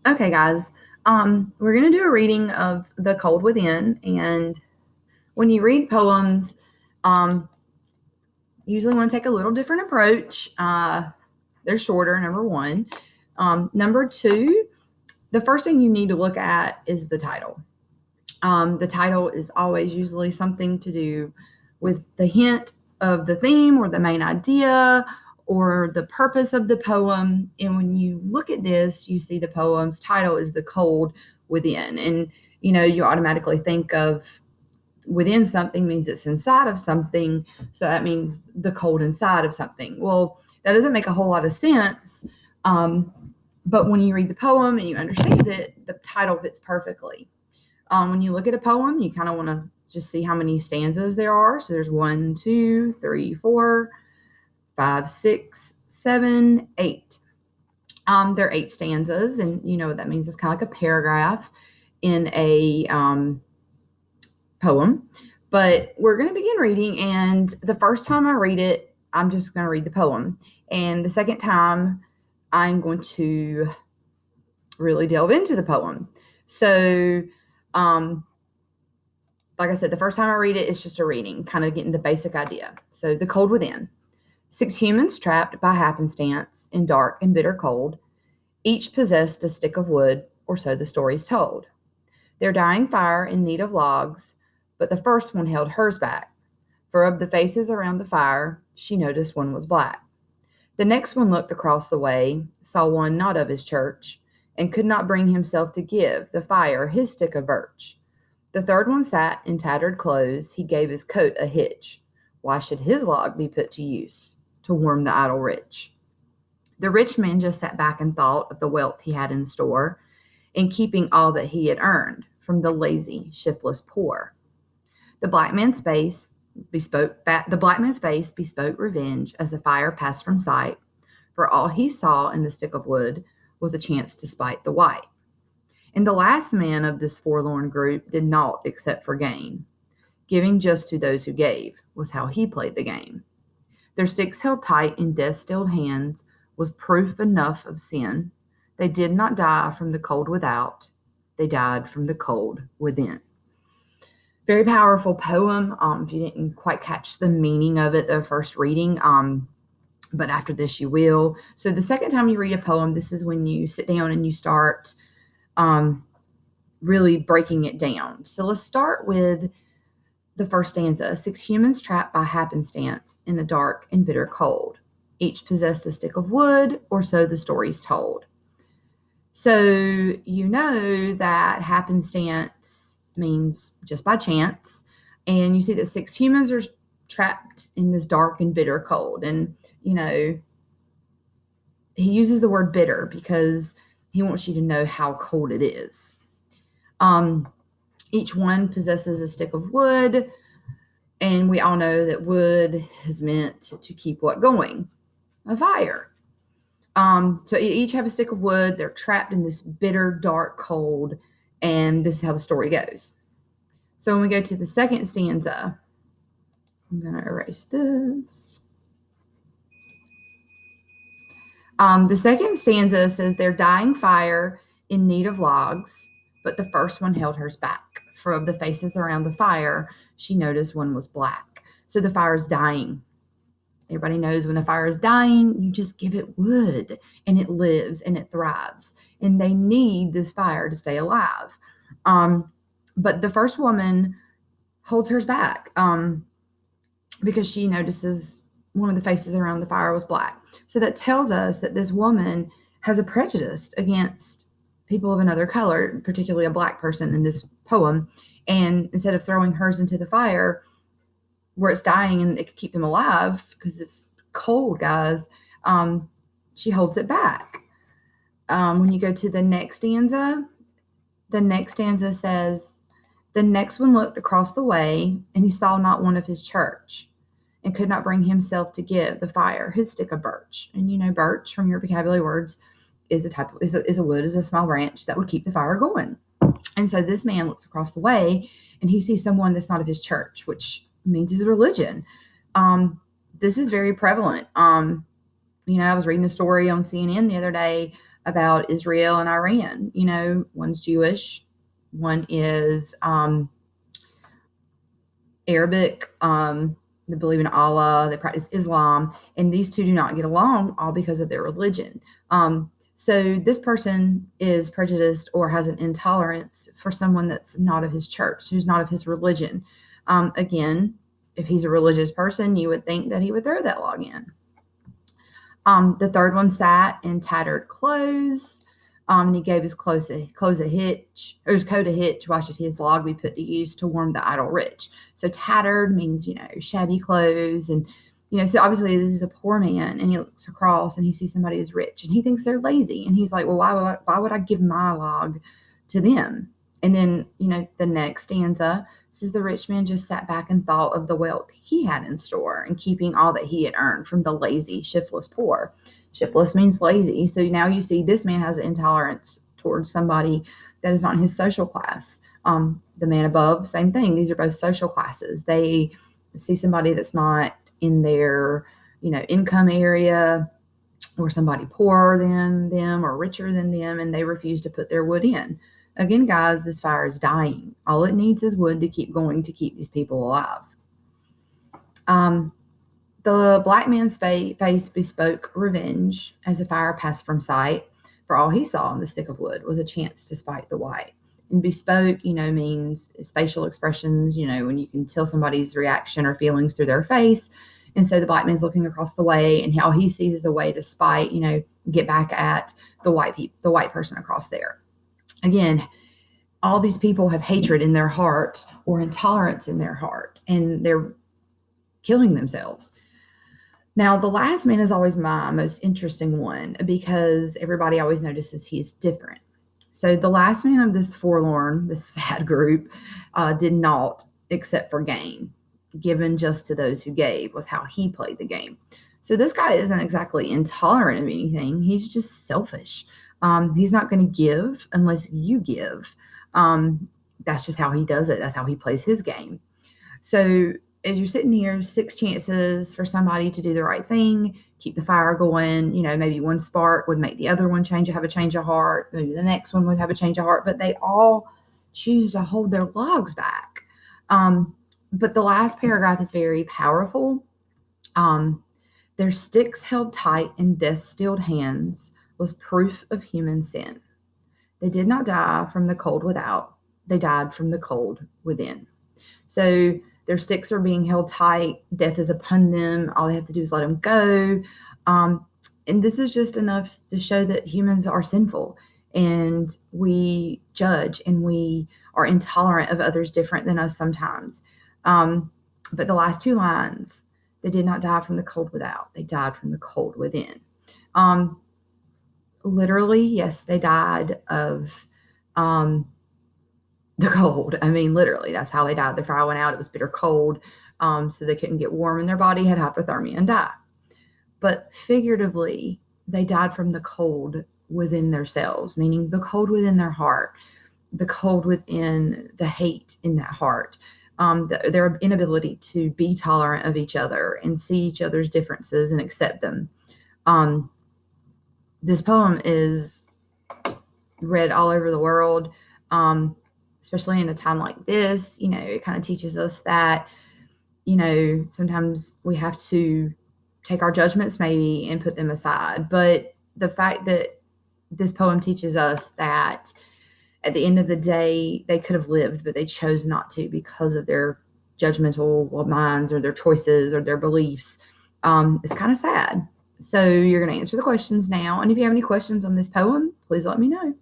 Okay, guys. We're going to do a reading of The Cold Within. And when you read poems, usually want to take a little different approach. They're shorter, number one. Number two, the first thing you need to look at is the title. The title is always usually something to do with the hint of the theme or the main idea or the purpose of the poem. And when you look at this, you see the poem's title is The Cold Within. And, you automatically think of within something means it's inside of something. So that means the cold inside of something. Well, that doesn't make a whole lot of sense. But when you read the poem and you understand it, the title fits perfectly. When you look at a poem, you kind of want to just see how many stanzas there are. So there's 1, 2, 3, 4, 5, 6, 7, 8. There are 8 stanzas, and you know what that means. It's kind of like a paragraph in a poem. But we're going to begin reading, and the first time I read it, I'm just going to read the poem. And the second time, I'm going to really delve into the poem. So, like I said, the first time I read it, it's just a reading, kind of getting the basic idea. So, The Cold Within. 6 humans trapped by happenstance in dark and bitter cold. Each possessed a stick of wood, or so the story's told. Their dying fire in need of logs, but the first one held hers back. For of the faces around the fire, she noticed one was black. The next one looked across the way, saw one not of his church, and could not bring himself to give the fire his stick of birch. The third one sat in tattered clothes, he gave his coat a hitch. Why should his log be put to use? To warm the idle rich. The rich man just sat back and thought of the wealth he had in store, in keeping all that he had earned from the lazy, shiftless poor. The black man's face bespoke revenge as the fire passed from sight, for all he saw in the stick of wood was a chance to spite the white. And the last man of this forlorn group did naught except for gain. Giving just to those who gave was how he played the game. Their sticks held tight in death-stilled hands was proof enough of sin. They did not die from the cold without. They died from the cold within. Very powerful poem. If you didn't quite catch the meaning of it the first reading, but after this you will. So the second time you read a poem, this is when you sit down and you start really breaking it down. So let's start with the first stanza. 6 humans trapped by happenstance in a dark and bitter cold. Each possessed a stick of wood, or so the story's told. So you know that happenstance means just by chance. And you see that 6 humans are trapped in this dark and bitter cold. And, he uses the word bitter because he wants you to know how cold it is. Each one possesses a stick of wood, and we all know that wood is meant to keep what going? A fire. So each have a stick of wood. They're trapped in this bitter, dark cold, and this is how the story goes. So when we go to the second stanza, I'm going to erase this. The second stanza says, their dying fire in need of logs, but the first one held hers back. For of the faces around the fire, she noticed one was black. So the fire is dying. Everybody knows when a fire is dying, you just give it wood, and it lives and it thrives. And they need this fire to stay alive. But the first woman holds hers back because she notices one of the faces around the fire was black. So that tells us that this woman has a prejudice against people of another color, particularly a black person in this poem. And instead of throwing hers into the fire where it's dying and it could keep them alive because it's cold, guys, she holds it back. When you go to the next stanza says, the next one looked across the way, and he saw not one of his church, and could not bring himself to give the fire his stick of birch. And birch from your vocabulary words is a wood, is a small branch that would keep the fire going. And so this man looks across the way, and he sees someone that's not of his church, which means his religion. This is very prevalent. I was reading a story on CNN the other day about Israel and Iran. One's Jewish, one is Arabic. They believe in Allah, they practice Islam, and these two do not get along, all because of their religion. So this person is prejudiced or has an intolerance for someone that's not of his church, who's not of his religion. Again, if he's a religious person, you would think that he would throw that log in. The third one sat in tattered clothes. And he gave his coat a hitch. Why should his log be put to use to warm the idle rich? So tattered means, shabby clothes. And, so obviously this is a poor man, and he looks across and he sees somebody who's rich and he thinks they're lazy. And he's like, well, why would I give my log to them? And then, the next stanza says the rich man just sat back and thought of the wealth he had in store and keeping all that he had earned from the lazy, shiftless poor. Shiftless means lazy. So now you see this man has an intolerance towards somebody that is not in his social class. The man above, same thing. These are both social classes. They see somebody that's not in their, income area, or somebody poorer than them or richer than them, and they refuse to put their wood in. Again, guys, this fire is dying. All it needs is wood to keep going, to keep these people alive. The black man's face bespoke revenge as the fire passed from sight, for all he saw in the stick of wood was a chance to spite the white. And bespoke, means facial expressions, when you can tell somebody's reaction or feelings through their face. And so the black man's looking across the way, and how he sees as a way to spite, get back at the white person across there. Again, all these people have hatred in their heart or intolerance in their heart, and they're killing themselves. Now, the last man is always my most interesting one, because everybody always notices he's different. So the last man of this forlorn, this sad group, did naught except for gain. Given just to those who gave was how he played the game. So this guy isn't exactly intolerant of anything. He's just selfish. He's not going to give unless you give. That's just how he does it. That's how he plays his game. So as you're sitting here, 6 chances for somebody to do the right thing, keep the fire going. Maybe one spark would make the other one have a change of heart. Maybe the next one would have a change of heart, but they all choose to hold their logs back. But the last paragraph is very powerful. Their sticks held tight in death's steeled hands was proof of human sin. They did not die from the cold without. They died from the cold within. So their sticks are being held tight. Death is upon them. All they have to do is let them go. And this is just enough to show that humans are sinful, and we judge, and we are intolerant of others different than us sometimes. But the last 2 lines, they did not die from the cold without. They died from the cold within. Literally, yes, they died of the cold. I mean, literally, that's how they died. The fire went out. It was bitter cold. So they couldn't get warm, and their body had hypothermia and died. But figuratively, they died from the cold within themselves, meaning the cold within their heart, the cold within the hate in that heart, their inability to be tolerant of each other and see each other's differences and accept them. This poem is read all over the world, especially in a time like this. It kind of teaches us that, sometimes we have to take our judgments maybe and put them aside. But the fact that this poem teaches us that at the end of the day, they could have lived, but they chose not to because of their judgmental minds or their choices or their beliefs. It's kind of sad. So you're going to answer the questions now. And if you have any questions on this poem, please let me know.